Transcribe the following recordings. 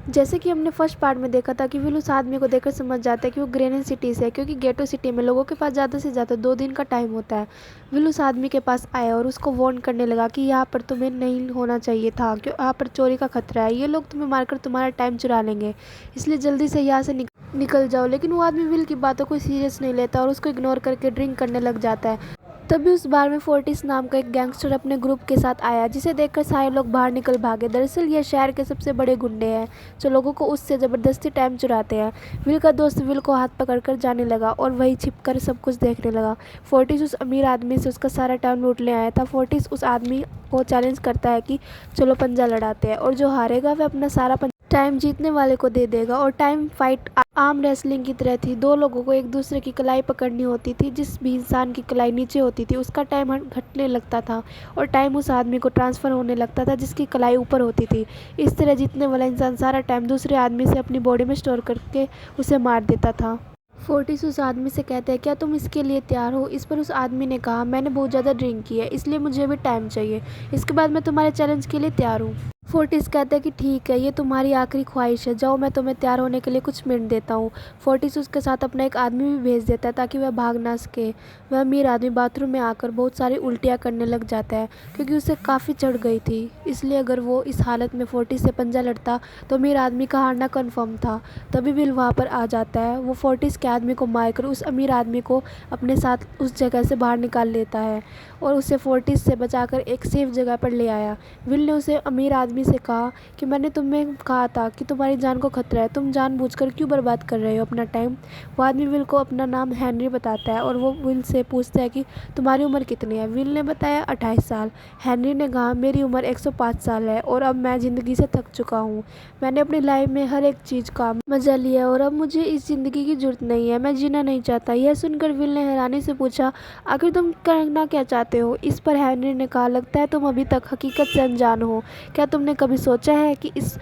जैसे कि हमने फर्स्ट पार्ट में देखा था कि विल उस आदमी को देखकर समझ जाता है कि वो ग्रेनेड सिटी से है, क्योंकि गेटो सिटी में लोगों के पास ज़्यादा से ज़्यादा 2 दिन का टाइम होता है। विल उस आदमी के पास आया और उसको वार्न करने लगा कि यहाँ पर तुम्हें नहीं होना चाहिए था, क्यों यहाँ पर चोरी का खतरा है, ये लोग तुम्हें मारकर तुम्हारा टाइम चुरा लेंगे, इसलिए जल्दी से यहाँ से निकल जाओ। लेकिन वो आदमी विल की बातों को सीरियस नहीं लेता और उसको इग्नोर करके ड्रिंक करने लग जाता है। तभी उस बार में फोर्टिस नाम का एक गैंगस्टर अपने ग्रुप के साथ आया, जिसे देखकर सारे लोग बाहर निकल भागे। दरअसल ये शहर के सबसे बड़े गुंडे हैं जो लोगों को उससे ज़बरदस्ती टाइम चुराते हैं। विल का दोस्त विल को हाथ पकड़कर जाने लगा और वही छिपकर सब कुछ देखने लगा। फोर्टिस उस अमीर आदमी से उसका सारा टाइम लूट ले आया था। फोर्टिस उस आदमी को चैलेंज करता है कि चलो पंजा लड़ाते हैं, और जो हारेगा वह अपना सारा टाइम जीतने वाले को दे देगा। और टाइम फाइट आर्म रेसलिंग की तरह थी। दो लोगों को एक दूसरे की कलाई पकड़नी होती थी। जिस भी इंसान की कलाई नीचे होती थी उसका टाइम घटने लगता था और टाइम उस आदमी को ट्रांसफ़र होने लगता था जिसकी कलाई ऊपर होती थी। इस तरह जीतने वाला इंसान सारा टाइम दूसरे आदमी से अपनी बॉडी में स्टोर करके उसे मार देता था। फोर्टिस उस आदमी से कहते हैं, क्या तुम इसके लिए तैयार हो? इस पर उस आदमी ने कहा, मैंने बहुत ज़्यादा ड्रिंक की है, इसलिए मुझे भी टाइम चाहिए, इसके बाद मैं तुम्हारे चैलेंज के लिए तैयार हूँ। फोर्टिस कहता है कि ठीक है, ये तुम्हारी आखिरी ख्वाहिश है, जाओ मैं तुम्हें तैयार होने के लिए कुछ मिनट देता हूँ। फोर्टिस उसके साथ अपना एक आदमी भी भेज देता है ताकि वह भाग ना सके। वह अमीर आदमी बाथरूम में आकर बहुत सारी उल्टियाँ करने लग जाता है क्योंकि उसे काफ़ी चढ़ गई थी, इसलिए अगर वो इस हालत में फोर्टिस से पंजा लड़ता तो अमीर आदमी का हारना कन्फर्म था। तभी विल वहाँ पर आ जाता है। वो फोर्टिस के आदमी को मारकर उस अमीर आदमी को अपने साथ उस जगह से बाहर निकाल लेता है और उसे फोर्टिस से बचाकर एक सेफ जगह पर ले आया। विल ने उसे अमीर आदमी से कहा कि मैंने तुम्हें कहा था कि तुम्हारी जान को खतरा है, तुम जानबूझकर क्यों बर्बाद कर रहे हो अपना टाइम। वो आदमी विल को अपना नाम हेनरी बताता है और वो विल से पूछता है कि तुम्हारी उम्र कितनी है। विल ने बताया 28 साल। हेनरी ने कहा मेरी उम्र 105 साल है और अब मैं ज़िंदगी से थक चुका हूँ। मैंने अपनी लाइफ में हर एक चीज़ का मज़ा लिया और अब मुझे इस ज़िंदगी की ज़रूरत नहीं है, मैं जीना नहीं चाहता। यह सुनकर विल ने हैरानी से पूछा, आखिर तुम करना क्या चाहते हो? इस पर हेनरी ने कहा, लगता है तुम अभी तक हकीकत से अनजान हो। क्या तुमने कभी सोचा है कि इस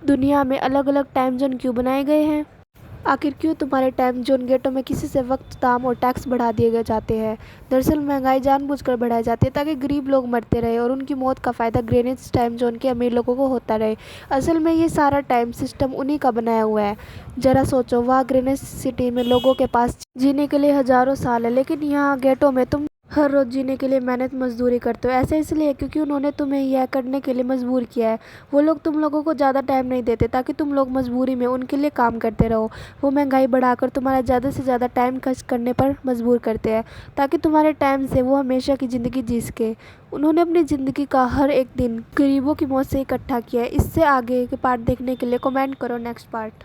दुनिया में अलग अलग टाइम जोन क्यों बनाए गए हैं? आखिर क्यों तुम्हारे टाइम जोन गेटों में किसी से वक्त, दाम और टैक्स बढ़ा दिए गए जाते हैं? दरअसल महंगाई जानबूझकर बढ़ाई जाती है ताकि गरीब लोग मरते रहे और उनकी मौत का फ़ायदा ग्रीनिच टाइम जोन के अमीर लोगों को होता रहे। असल में ये सारा टाइम सिस्टम उन्हीं का बनाया हुआ है। जरा सोचो, वहाँ ग्रीनिच सिटी में लोगों के पास जीने के लिए हज़ारों साल है, लेकिन यहाँ गेटों में तुम हर रोज़ जीने के लिए मेहनत मजदूरी करते हो। ऐसा इसलिए क्योंकि उन्होंने तुम्हें यह करने के लिए मजबूर किया है। वो लोग तुम लोगों को ज़्यादा टाइम नहीं देते ताकि तुम लोग मजबूरी में उनके लिए काम करते रहो। वो महंगाई बढ़ाकर तुम्हारा ज़्यादा से ज़्यादा टाइम खर्च करने पर मजबूर करते हैं ताकि तुम्हारे टाइम से वो हमेशा की ज़िंदगी जी सके। उन्होंने अपनी ज़िंदगी का हर एक दिन गरीबों की मौत से इकट्ठा किया है। इससे आगे के पार्ट देखने के लिए कमेंट करो नेक्स्ट पार्ट।